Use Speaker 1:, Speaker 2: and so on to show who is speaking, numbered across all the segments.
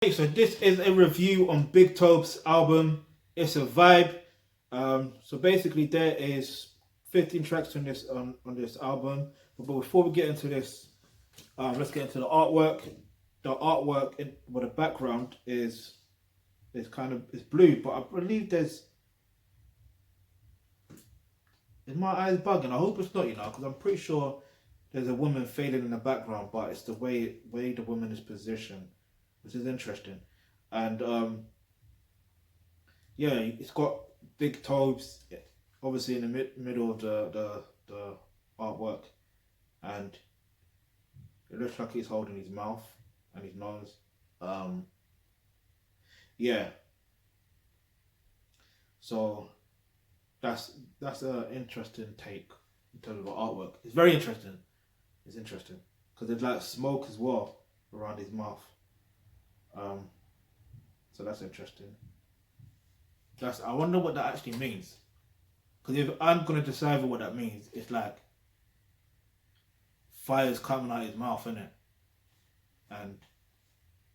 Speaker 1: Hey, so this is a review on Big Tobz's album. It's a vibe. So basically, there is 15 tracks on this album. But before we get into this, let's get into the artwork. The artwork with the background is blue, but I believe is my eyes bugging? I hope it's not, because I'm pretty sure there's a woman fading in the background, but it's the way the woman is positioned, which is interesting. And yeah, it's got big Tobz obviously in the middle of the artwork, and it looks like he's holding his mouth and his nose. Yeah, so that's an interesting take in terms of the artwork. It's very interesting. It's interesting because there's like smoke as well around his mouth. So that's interesting. I wonder what that actually means. Because if I'm gonna decipher what that means, it's like fire's coming out his mouth, innit? And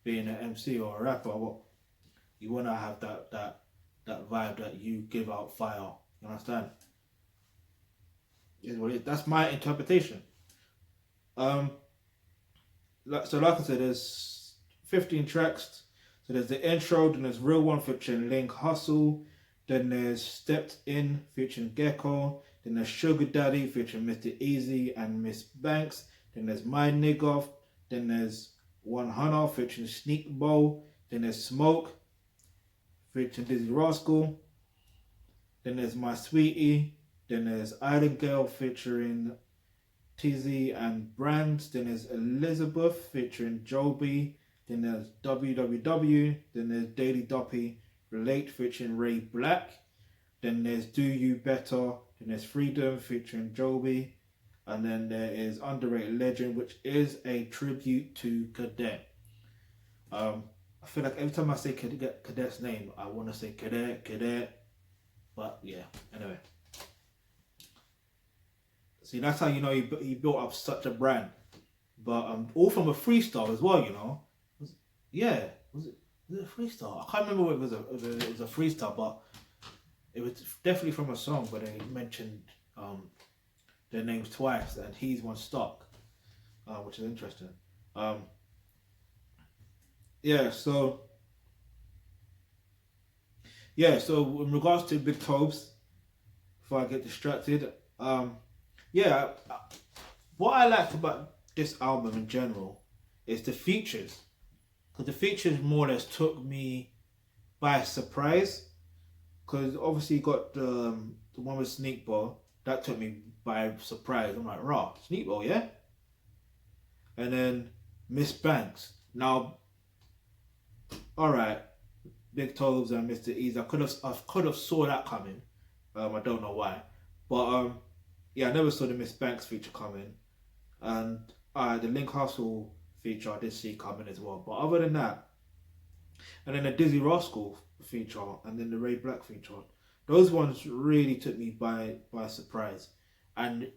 Speaker 1: being an MC or a rapper, what you wanna have that vibe that you give out fire. You understand? Is what it is. That's my interpretation. So like I said, there's 15 tracks. So there's the intro, then there's Real One featuring Link Hustle, then there's Stepped In featuring Gecko, then there's Sugar Daddy featuring Mr. Easy and Miss Banks, then there's My Nigga, then there's 100 featuring Sneak Bowl, then there's Smoke featuring Dizzy Rascal, then there's My Sweetie, then there's Island Girl featuring TZ and Brands, then there's Elizabeth featuring Joby, then there's WWW, then there's Daily Doppy, Relate featuring Ray Black, then there's Do You Better, then there's Freedom featuring Joby, and then there is Underrated Legend, which is a tribute to Cadet. I feel like every time I say Cadet's name, I want to say Cadet, but yeah, anyway. See, that's how you know he built up such a brand. But all from a freestyle as well, was it a freestyle? I can't remember if it was a freestyle, but it was definitely from a song where they mentioned their names twice, and he's one stock, which is interesting. So in regards to Big Tobz, before I get distracted, what I liked about this album in general is the features. Because the features more or less took me by surprise. Because obviously you got the one with Sneak Ball. That took me by surprise. I'm like, raw, Sneak Ball, yeah? And then Miss Banks. Now, alright, Big Tobz and Mr. Ease. I could have saw that coming. I don't know why. But I never saw the Miss Banks feature coming. And the Link Hustle feature I did see coming as well. But other than that, and then the Dizzy Rascal feature, and then the Ray Black feature, those ones really took me by surprise. And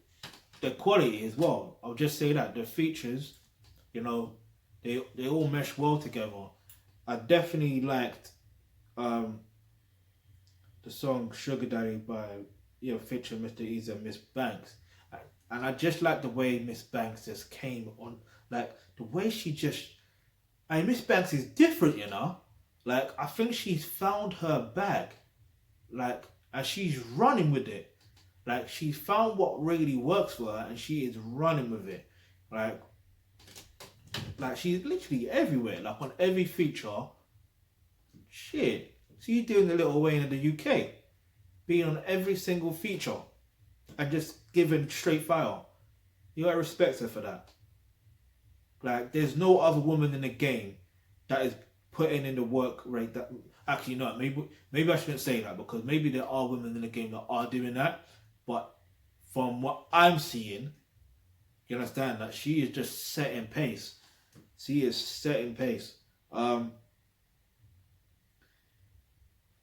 Speaker 1: the quality as well. I'll just say that the features, they all mesh well together. I definitely liked the song Sugar Daddy by featuring Mr. Easy and Miss Banks. And I just like the way Miss Banks just came on, like the way she Miss Banks is different, Like I think she's found her bag, like, and she's running with it. Like she's found what really works for her, and she is running with it. Like she's literally everywhere. Like on every feature, shit. She's doing the Little Wayne in the UK, being on every single feature, and just giving straight fire. You gotta respect her for that. Like, there's no other woman in the game that is putting in the work rate that. Actually, no. Maybe I shouldn't say that, because maybe there are women in the game that are doing that. But from what I'm seeing, you understand that she is just setting pace. She is setting pace. But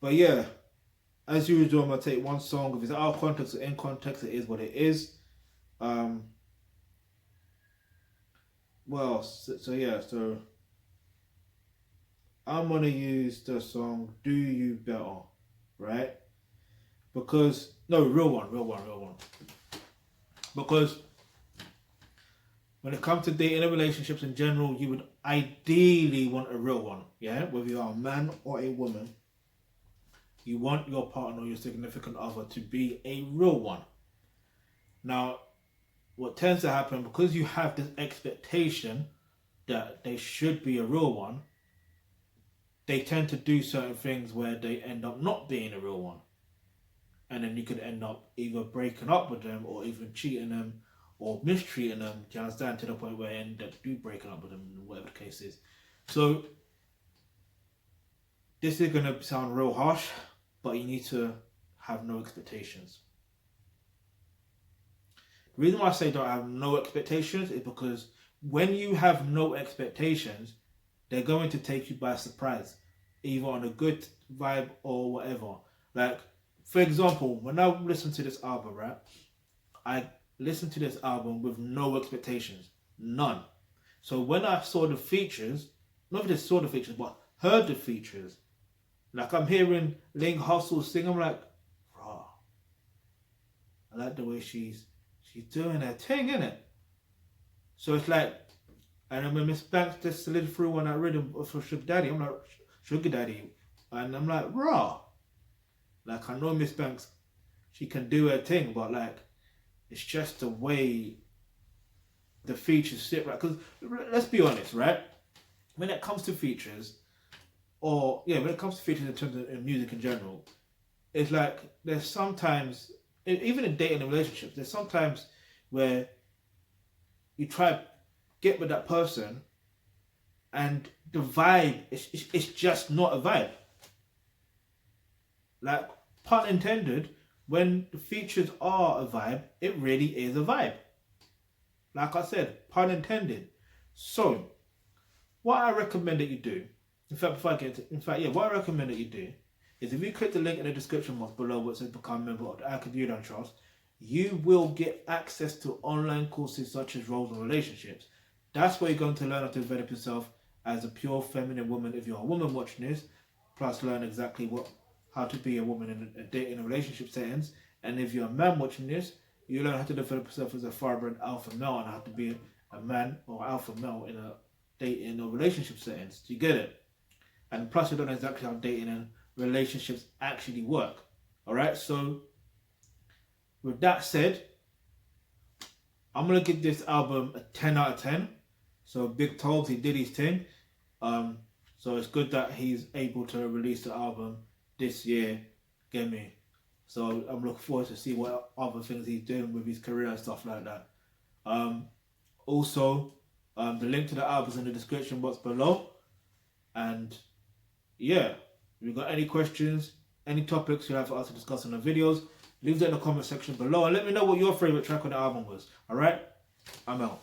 Speaker 1: yeah, as usual, I'm gonna take one song. If it's out of context or in context, it is what it is. I'm gonna use the song "Do You Better," right? Because no, real one. Because when it comes to dating and relationships in general, you would ideally want a real one, yeah? Whether you are a man or a woman, you want your partner or your significant other to be a real one. Now, what tends to happen, because you have this expectation that they should be a real one, they tend to do certain things where they end up not being a real one. And then you could end up either breaking up with them or even cheating them or mistreating them, do you understand, to the point where you end up breaking up with them, whatever the case is. So, this is going to sound real harsh, but you need to have no expectations. The reason why I say don't have no expectations is because when you have no expectations, they're going to take you by surprise, either on a good vibe or whatever. Like, for example, when I listened to this album, right, I listened to this album with no expectations, none. So when I saw the features, not just saw the features, but heard the features, like I'm hearing Ling Hustle sing, I'm like, raw. I like the way she's doing her thing, innit? So it's like, and when Miss Banks just slid through on that rhythm for Sugar Daddy, I'm like, Sugar Daddy, and I'm like, raw. Like, I know Miss Banks, she can do her thing, but like, it's just the way the features sit, right? Because let's be honest, right? When it comes to features, when it comes to features in terms of music in general, it's like there's sometimes, even in dating and relationships, there's sometimes where you try to get with that person and the vibe, it's just not a vibe. Like, pun intended, when the features are a vibe, it really is a vibe. Like I said, pun intended. So, what I recommend that you do, what I recommend that you do is if you click the link in the description box below where it says become a member of the Academia Trust, you will get access to online courses such as roles and relationships. That's where you're going to learn how to develop yourself as a pure feminine woman if you're a woman watching this, plus learn exactly how to be a woman in a dating and relationship settings. And if you're a man watching this, you learn how to develop yourself as a vibrant alpha male and how to be a man or alpha male in a dating or relationship settings. Do you get it? And plus you learn exactly how dating and relationships actually work. Alright, so with that said, I'm going to give this album a 10 out of 10. So big Tobz, he did his thing. So it's good that he's able to release the album this year, get me? So I'm looking forward to see what other things he's doing with his career and stuff like that. Also, the link to the album is in the description box below. And yeah, if you've got any questions, any topics you'd like for us to discuss in the videos, leave that in the comment section below and let me know what your favorite track on the album was. Alright? I'm out.